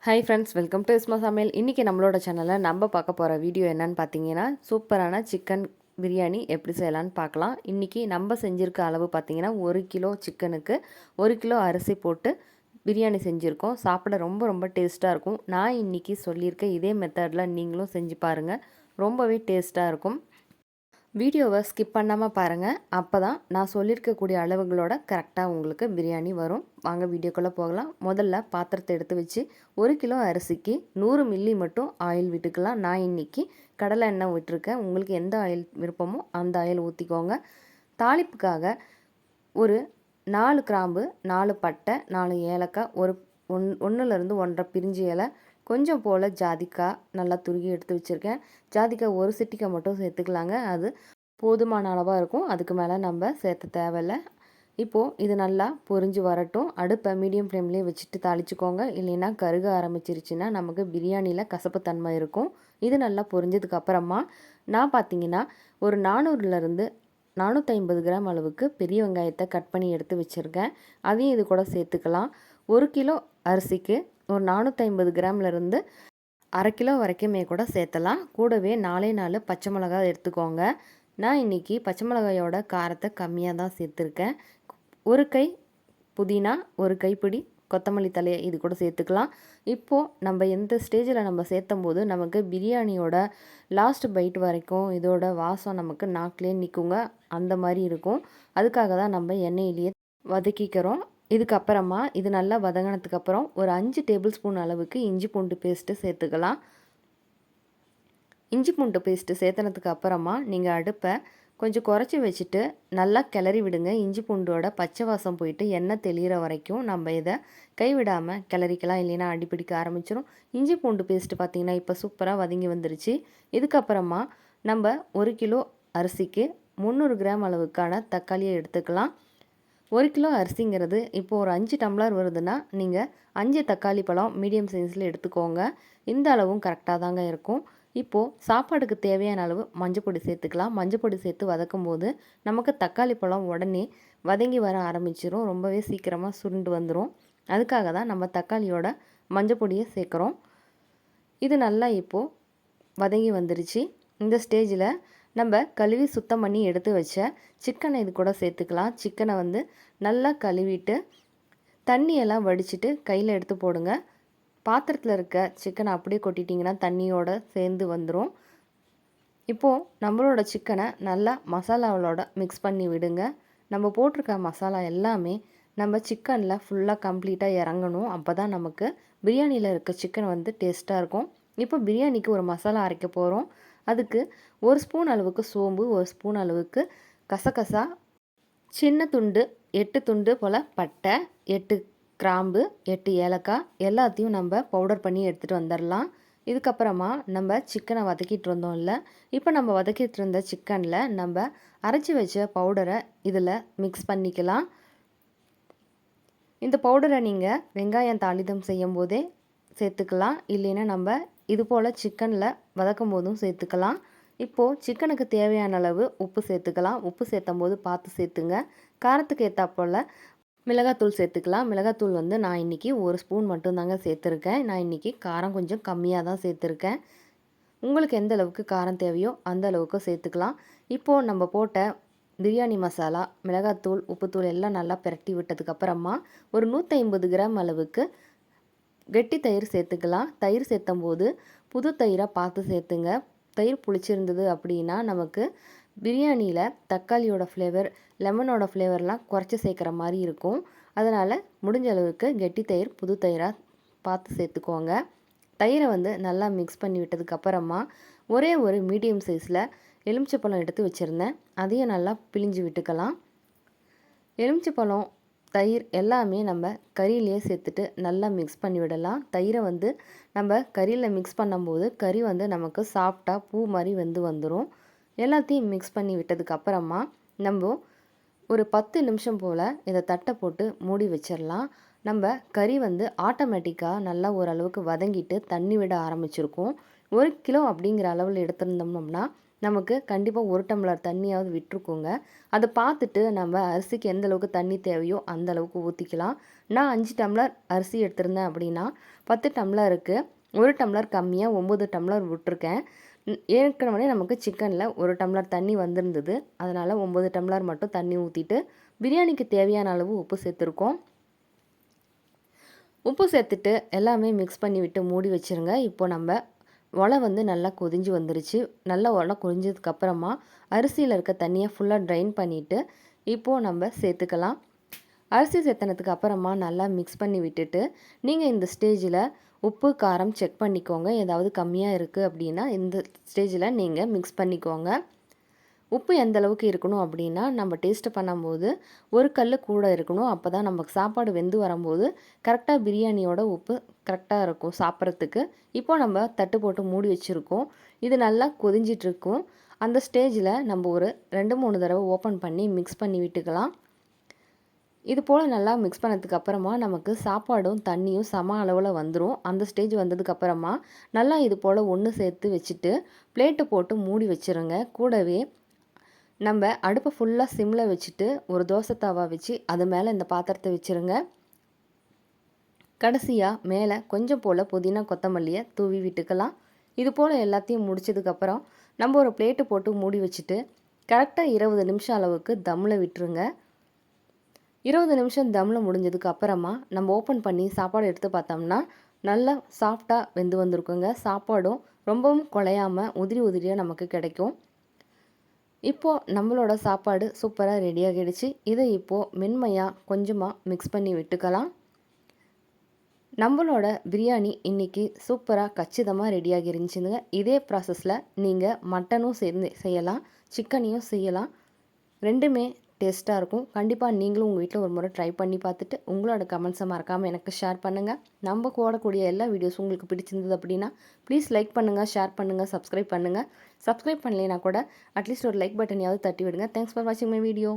Hi friends, welcome to எஸ்மா சமையல். இன்றைக்கி நம்மளோட சேனலில் நம்ம பார்க்க போகிற வீடியோ என்னன்னு பார்த்தீங்கன்னா, சூப்பரான சிக்கன் பிரியாணி எப்படி செய்யலான்னு பார்க்கலாம். இன்றைக்கி நம்ம செஞ்சுருக்க அளவு பார்த்தீங்கன்னா 1 கிலோ சிக்கனுக்கு 1 கிலோ அரிசி போட்டு பிரியாணி செஞ்சுருக்கோம். சாப்பிட ரொம்ப ரொம்ப டேஸ்ட்டாக இருக்கும். நான் இன்றைக்கி சொல்லியிருக்க இதே மெத்தடில் நீங்களும் செஞ்சு பாருங்கள், ரொம்பவே டேஸ்ட்டாக இருக்கும். வீடியோவை ஸ்கிப் பண்ணாமல் பாருங்கள், அப்போ தான் நான் சொல்லியிருக்கக்கூடிய அளவுகளோட கரெக்டாக உங்களுக்கு பிரியாணி வரும். வாங்க வீடியோக்குள்ளே போகலாம். முதல்ல பாத்திரத்தை எடுத்து வச்சு 1 கிலோ அரிசிக்கு 100 மில்லி மட்டும் ஆயில் விட்டுக்கலாம். நான் இன்றைக்கி கடலை எண்ணெய் விட்டுருக்கேன். உங்களுக்கு எந்த ஆயில் விருப்பமோ அந்த ஆயில் ஊற்றிக்கோங்க. தாளிப்புக்காக ஒரு 4 கிராம்பு, 4 பட்டை, 4 ஏலக்காய், ஒன்றுலேருந்து 1.5 பிரிஞ்சி இலை, கொஞ்சம் போல் ஜாதிக்காய் நல்லா துருகி எடுத்து வச்சுருக்கேன். ஜாதிக்காய் ஒரு சிட்டிக்காய் மட்டும் சேர்த்துக்கலாங்க, அது போதுமான அளவாக இருக்கும். அதுக்கு மேலே நம்ம சேர்த்த தேவையில்லை. இப்போது இது நல்லா பொரிஞ்சு வரட்டும். அடுப்பை மீடியம் ஃப்ளேம்லேயே வச்சுட்டு தாளிச்சுக்கோங்க, இல்லைன்னா கருக ஆரம்பிச்சிருச்சுன்னா நமக்கு பிரியாணியில் கசப்புத்தன்மை இருக்கும். இது நல்லா பொரிஞ்சதுக்கப்புறமா நான் பார்த்தீங்கன்னா ஒரு 400லேருந்து 450 கிராம் அளவுக்கு பெரிய வெங்காயத்தை கட் பண்ணி எடுத்து வச்சுருக்கேன். அதையும் இது கூட சேர்த்துக்கலாம். 1 கிலோ அரிசிக்கு ஒரு 450 கிராம்லேருந்து 1/2 கிலோ வரைக்குமே கூட சேர்த்தலாம். கூடவே 4 பச்சை மிளகாய் எடுத்துக்கோங்க. நான் இன்றைக்கி பச்சை மிளகாயோட காரத்தை கம்மியாக தான் சேர்த்துருக்கேன். ஒரு கை புதினா, ஒரு கைப்பிடி கொத்தமல்லி தலையை இது கூட சேர்த்துக்கலாம். இப்போது நம்ம எந்த ஸ்டேஜில் நம்ம சேர்த்தும் போது நமக்கு பிரியாணியோட லாஸ்ட் பைட் வரைக்கும் இதோட வாசம் நமக்கு நாக்கிலே நிற்குங்க, அந்த மாதிரி இருக்கும். அதுக்காக தான் நம்ம எண்ணெயிலேயே வதக்கிக்கிறோம். இதுக்கப்புறமா இது நல்லா வதங்கினதுக்கப்புறம் ஒரு 5 டேபிள் ஸ்பூன் அளவுக்கு இஞ்சி பூண்டு பேஸ்ட்டு சேர்த்துக்கலாம். இஞ்சி பூண்டு பேஸ்ட்டு சேர்த்துனதுக்கு அப்புறமா நீங்கள் அடுப்பை கொஞ்சம் குறைச்சி வச்சுட்டு நல்லா கிளறி விடுங்க. இஞ்சி பூண்டோட பச்சை வாசம் போயிட்டு எண்ணெய் தெளிகிற வரைக்கும் நம்ம இதை கைவிடாமல் கிளறிக்கலாம், இல்லைன்னா அடிப்பிடிக்க ஆரம்பிச்சிடும். இஞ்சி பூண்டு பேஸ்ட்டு பார்த்திங்கன்னா இப்போ சூப்பராக வதங்கி வந்துருச்சு. இதுக்கப்புறமா நம்ம 1 கிலோ அரிசிக்கு 300 கிராம் அளவுக்கான தக்காளியை எடுத்துக்கலாம். 1 கிலோ அரிசிங்கிறது இப்போது ஒரு 5 டம்ளர் வருதுன்னா நீங்கள் 5 தக்காளி பழம் மீடியம் சைஸில் எடுத்துக்கோங்க. இந்த அளவும் கரெக்டாக தாங்க இருக்கும். இப்போது சாப்பாடுக்கு தேவையான அளவு மஞ்சப்பொடி சேர்த்துக்கலாம். மஞ்சப்பொடி சேர்த்து வதக்கும் போது நமக்கு தக்காளி பழம் உடனே வதங்கி வர ஆரம்பிச்சிடும், ரொம்பவே சீக்கிரமாக சுருண்டு வந்துடும். அதுக்காக தான் நம்ம தக்காளியோட மஞ்சப்பொடியை சேர்க்குறோம். இது நல்லா இப்போது வதங்கி வந்துருச்சு. இந்த ஸ்டேஜில் நம்ம கழுவி சுத்தம் பண்ணி எடுத்து வச்ச சிக்கனை இது கூட சேர்த்துக்கலாம். சிக்கனை நல்லா கழுவிட்டு தண்ணியெல்லாம் வடிச்சிட்டு கையில் எடுத்து போடுங்க. பாத்திரத்தில் இருக்க சிக்கனை அப்படியே கொட்டிட்டிங்கன்னா தண்ணியோடு சேர்ந்து வந்துடும். இப்போது நம்மளோட சிக்கனை நல்லா மசாலாவோட மிக்ஸ் பண்ணி விடுங்க. நம்ம போட்டிருக்க மசாலா எல்லாமே நம்ம சிக்கனில் ஃபுல்லாக கம்ப்ளீட்டாக இறங்கணும். அப்போ தான் நமக்கு பிரியாணியில் இருக்க சிக்கன் டேஸ்ட்டாக இருக்கும். இப்போ பிரியாணிக்கு ஒரு மசாலா அரைக்க போகிறோம். அதுக்கு 1 ஸ்பூன் அளவுக்கு சோம்பு, 1 ஸ்பூன் அளவுக்கு கசகசா, சின்ன துண்டு 8 துண்டு போல் பட்டை, 8 கிராம்பு, 8 ஏலக்காய் எல்லாத்தையும் நம்ம பவுடர் பண்ணி எடுத்துகிட்டு வந்துடலாம். இதுக்கப்புறமா நம்ம சிக்கனை வதக்கிட்டு இருந்தோம்ல, இப்போ நம்ம வதக்கிட்டு இருந்த சிக்கனில் நம்ம அரைச்சி வச்ச பவுடரை இதில் மிக்ஸ் பண்ணிக்கலாம். இந்த பவுடரை நீங்கள் வெங்காயம் தாளிதம் செய்யும் போதே சேர்த்துக்கலாம், இல்லைன்னா நம்ம இது போல் சிக்கனில் வதக்கும் போதும் சேர்த்துக்கலாம். இப்போது சிக்கனுக்கு தேவையான அளவு உப்பு சேர்த்துக்கலாம். உப்பு சேர்த்தும் போது பார்த்து சேர்த்துங்க. காரத்துக்கு ஏற்றாப்போல் மிளகாத்தூள் சேர்த்துக்கலாம். மிளகாத்தூள் நான் இன்றைக்கி 1 ஸ்பூன் மட்டும்தாங்க சேர்த்துருக்கேன். நான் இன்றைக்கி காரம் கொஞ்சம் கம்மியாக தான் சேர்த்துருக்கேன். உங்களுக்கு எந்த அளவுக்கு காரம் தேவையோ அந்த அளவுக்கு சேர்த்துக்கலாம். இப்போது நம்ம போட்ட பிரியாணி மசாலா, மிளகாத்தூள், உப்புத்தூள் எல்லாம் நல்லா பிரட்டி விட்டதுக்கப்புறமா ஒரு 150 கிராம் அளவுக்கு கெட்டி தயிர் சேர்த்துக்கலாம். தயிர் சேர்த்தும் போது புது தயிராக பார்த்து சேர்த்துங்க. தயிர் புளிச்சிருந்தது அப்படின்னா நமக்கு பிரியாணியில் தக்காளியோட ஃப்ளேவர், லெமனோட ஃப்ளேவர்லாம் குறைச்சி சேர்க்குற மாதிரி இருக்கும். அதனால் முடிஞ்ச அளவுக்கு கெட்டி தயிர் புது தயிராக பார்த்து சேர்த்துக்கோங்க. தயிரை நல்லா மிக்ஸ் பண்ணி விட்டதுக்கப்புறமா ஒரே ஒரு மீடியம் சைஸில் எலுமிச்சைப்பழம் எடுத்து வச்சுருந்தேன், அதையும் நல்லா பிழிஞ்சு விட்டுக்கலாம். எலுமிச்சைப்பழம், தயிர் எல்லாமே நம்ம கறியிலேயே சேர்த்துட்டு நல்லா மிக்ஸ் பண்ணி விடலாம். தயிரை நம்ம கறியில் மிக்ஸ் பண்ணும்போது கறி நமக்கு சாஃப்டாக பூ மாதிரி வந்துடும். எல்லாத்தையும் மிக்ஸ் பண்ணி விட்டதுக்கப்புறமா நம்ம ஒரு 10 நிமிஷம் போல் இதை தட்டை போட்டு மூடி வச்சிடலாம். நம்ம கறி ஆட்டோமேட்டிக்காக நல்லா ஓரளவுக்கு வதங்கிட்டு தண்ணி விட ஆரம்பிச்சிருக்கும். 1 கிலோ அப்படிங்கிற அளவில் எடுத்துருந்தோம்னா நமக்கு கண்டிப்பாக 1 டம்ளர் தண்ணியாவது விட்டுருக்குங்க. அதை பார்த்துட்டு நம்ம அரிசிக்கு எந்த அளவுக்கு தண்ணி தேவையோ அந்த அளவுக்கு ஊற்றிக்கலாம். நான் 5 டம்ளர் அரிசி எடுத்திருந்தேன் அப்படின்னா 10 டம்ளருக்கு 1 டம்ளர் கம்மியாக 9 டம்ளர் விட்டுருக்கேன். ஏற்கனவே நமக்கு சிக்கனில் 1 டம்ளர் தண்ணி வந்திருந்தது. அதனால் 9 டம்ளர் மட்டும் தண்ணி ஊற்றிட்டு பிரியாணிக்கு தேவையான அளவு உப்பு சேர்த்துருக்கோம். உப்பு சேர்த்துட்டு எல்லாமே மிக்ஸ் பண்ணி விட்டு மூடி வச்சுருங்க. இப்போ நம்ம ஒலை வந்து நல்லா கொதிஞ்சு வந்துருச்சு. நல்லா ஒலை கொதிஞ்சதுக்கப்புறமா அரிசியில் இருக்க தண்ணியை ஃபுல்லாக ட்ரைன் பண்ணிவிட்டு இப்போது நம்ம சேர்த்துக்கலாம். அரிசி சேர்த்தனதுக்கு அப்புறமா நல்லா மிக்ஸ் பண்ணி விட்டுட்டு நீங்கள் இந்த ஸ்டேஜில் உப்பு காரம் செக் பண்ணிக்கோங்க. ஏதாவது கம்மியாக இருக்குது அப்படின்னா இந்த ஸ்டேஜில் நீங்கள் மிக்ஸ் பண்ணிக்கோங்க. உப்பு எந்த அளவுக்கு இருக்கணும் அப்படின்னா நம்ம டேஸ்ட்டு பண்ணும்போது ஒரு கல் கூட இருக்கணும். அப்போ தான் நமக்கு சாப்பாடு வெந்து வரும்போது கரெக்டாக பிரியாணியோட உப்பு கரெக்டாக இருக்கும் சாப்பிட்றதுக்கு. இப்போது நம்ம தட்டு போட்டு மூடி வச்சுருக்கோம். இது நல்லா கொதிஞ்சிட்ருக்கும். அந்த ஸ்டேஜில் நம்ம ஒரு 2-3 தடவை ஓப்பன் பண்ணி மிக்ஸ் பண்ணி விட்டுக்கலாம். இது போல் நல்லா மிக்ஸ் பண்ணதுக்கு அப்புறமா நமக்கு சாப்பாடும் தண்ணியும் சம அளவில் வந்துடும். அந்த ஸ்டேஜ் வந்ததுக்கப்புறமா நல்லா இது போல் ஒன்று சேர்த்து வச்சுட்டு பிளேட்டை போட்டு மூடி வச்சுருங்க. கூடவே நம்ம அடுப்பை ஃபுல்லாக சிம்மில் வச்சுட்டு ஒரு தோசை தவா வச்சு அது மேலே இந்த பாத்திரத்தை வச்சுருங்க. கடைசியாக மேலே கொஞ்சம் போல் புதினா கொத்தமல்லியை தூவி விட்டுக்கலாம். இது போல் எல்லாத்தையும் முடிச்சதுக்கப்புறம் நம்ம ஒரு பிளேட்டு போட்டு மூடி வச்சுட்டு கரெக்டாக 20 நிமிஷம் அளவுக்கு தம்மில் விட்டுருங்க. 20 நிமிஷம் தம்மில் முடிஞ்சதுக்கு அப்புறமா நம்ம ஓப்பன் பண்ணி சாப்பாடு எடுத்து பார்த்தோம்னா நல்லா சாஃப்டாக வெந்து வந்திருக்குங்க. சாப்பாடும் ரொம்பவும் குழையாமல் உதிரி உதிரியாக நமக்கு கிடைக்கும். இப்போது நம்மளோட சாப்பாடு சூப்பராக ரெடி ஆகிடுச்சு. இதை இப்போது மென்மையாக கொஞ்சமாக மிக்ஸ் பண்ணி விட்டுக்கலாம். நம்மளோட பிரியாணி இன்றைக்கி சூப்பராக கச்சிதமாக ரெடியாகி இருந்துச்சுங்க. இதே ப்ராசஸில் நீங்கள் மட்டனும் சேர்ந்து செய்யலாம், சிக்கனையும் செய்யலாம். ரெண்டுமே டேஸ்ட்டாக இருக்கும். கண்டிப்பாக நீங்களும் உங்கள் வீட்டில் ஒரு முறை ட்ரை பண்ணி பார்த்துட்டு உங்களோட கமெண்ட்ஸை மறக்காமல் எனக்கு ஷேர் பண்ணுங்கள். நம்ம போடக்கூடிய எல்லா வீடியோஸும் உங்களுக்கு பிடிச்சிருந்தது அப்படின்னா ப்ளீஸ் லைக் பண்ணுங்கள், ஷேர் பண்ணுங்கள், சப்ஸ்கிரைப் பண்ணுங்கள். சப்ஸ்கிரைப் பண்ணலைன்னா கூட அட்லீஸ்ட் ஒரு லைக் பட்டனையாவது தட்டி விடுங்க. தேங்க்ஸ் ஃபார் வாட்சிங் மை வீடியோ.